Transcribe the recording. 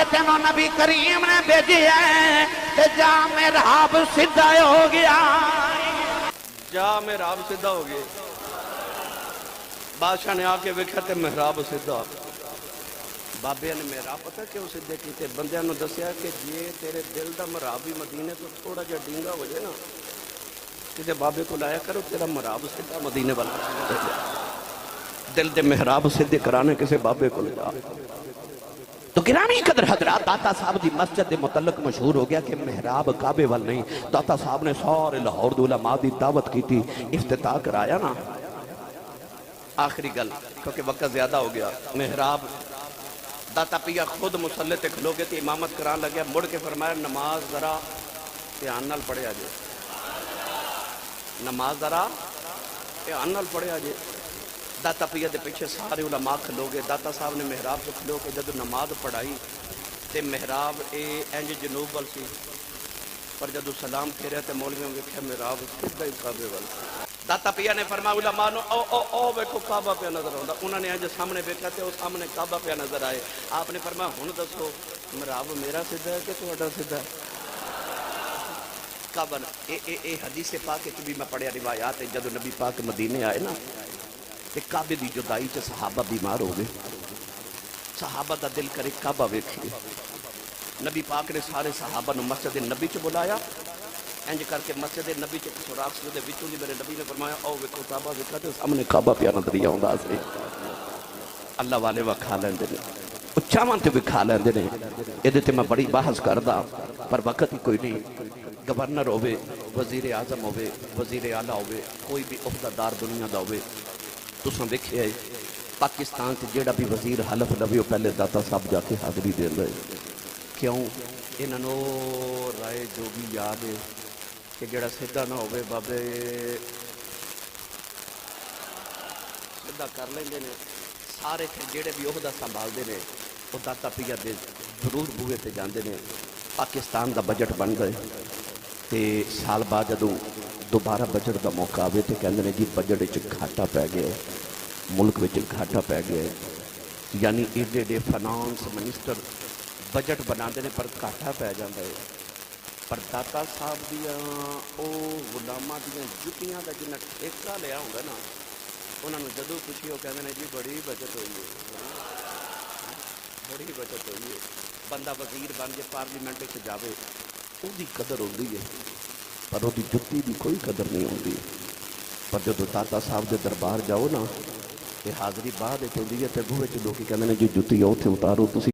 جے تینوں نبی کریم نے بھیجی ہے تے جا محراب سیدھا ہو گیا جا محراب سیدھا ہو گئے بادشاہ نے آ کے ویکھیا تے محراب سیدھا بابے نے محراب پتہ کیوں سیدھے کیتے بندیاں نوں دسیا کہ جے تیرے دل دا محراب بھی مدینے تو تھوڑا جہا ڈینگا ہو جائے نا کسی بابے کو لایا کرو تیرا محراب سیدھا مدینے والا دل دے محراب سیدھے کرانے کسی بابے کو لے جا تو گرامی قدر حضرات داتا صاحب دی مسجد دے متعلق مشہور ہو گیا کہ محراب کعبے وال نہیں داتا صاحب نے سارے لاہور دے علماء دی دعوت کی تھی افتتاح کرایا نا آخری گل کیونکہ وقت زیادہ ہو گیا محراب داتا پیا خود مسلح تے کھلو گے تھی امامت کران لگیا مڑ کے فرمایا نماز ذرا دھیان نال پڑھے آجے نماز ذرا دھیان نال پڑھے آجے داتا پیا دے پیچھے سارے علماء کھلو گے داتا صاحب نے محراب سے کھلو کے جب نماز پڑھائی تے محراب انج جنوب وال سی پر جب سلام پھیرے تے مولویوں ویکھیا محراب سیدھا ہی کعبے وال داتا پیا نے فرمایا علماء نو او ویکھو کعبہ پہ نظر آوندا انہوں نے انج سامنے ویکھیا تے او سامنے کعبہ پہ نظر آئے آپ نے فرمایا ہن دسو محراب میرا سیدھا ہے کہ تہاڈا سیدھا ہے کعبہ اے حدیث پاک وچ بھی میں پڑھیا روایات جب نبی پاک مدینے آئے نا تے کعبے دی جدائی چ صحابہ بیمار ہو گئے صحابہ دا دل کرے کعبہ ویکھیے نبی پاک نے سارے صحابہ نو مسجد نبی چ بلایا انج کر کے مسجد نبی چ سوراخ دے وچوں دی میرے نبی نے فرمایا او ویکھو کعبہ ویکھا تے سامنے کعبہ پیا نظر آوندا سی اللہ والے وا کھا لیندے نے اچاواں تے بھی کھا لیندے نے ایدے تے میں بڑی بحث کردا پر وقت ہی کوئی نہیں گورنر ہوے وزیر اعظم ہوے وزیر اعلیٰ ہوے کوئی بھی عہدہ دار دنیا دا ہوے تساں ویکھیا ہے پاکستان تے جیڑا بھی وزیر حلف لوے او پہلے داتا صاحب جا کے حاضری دیندا ہے کیوں انہاں نوں رائے جوگی یاد ہے کہ جیڑا سیدھا نہ ہوے بابے سیدھا کر لیندے نے سارے پھر جیڑے بھی عہدہ سنبھالدے نے او داتا پیا دے ضرور بوئے تے جاندے نے پاکستان دا بجٹ بن گئے تے سال بعد جدوں دوبارہ بجٹ دا موقع آوے تے کہندے نے جی بجٹ وچ گھاٹا پی گیا ہے ملک وچ گھاٹا پی گیا ہے یعنی ایڈے فائنانس منسٹر بجٹ بناندے نے پر گھاٹا پی جاندا ہے پر داتا صاحب دیاں او غلاماں دیاں جتیاں دا جنہ ٹھیکہ لیا ہوندا نا انہاں نوں جدوں پوچھی او کہندے نے جی بڑی بچت ہوئی ہے بڑی بچت ہوئی ہے بندہ وزیر بن کے پارلیمنٹ وچ جاوے او دی قدر ہوندی ہے پر وہ جتی دی کوئی قدر نہیں ہوتی پر جب داتا صاحب دے دربار جاؤ نا یہ حاضری بعد ہوندی ہے تے گوہے چ لوکی کہندے نے جی جتی اوتھے اتارو تسی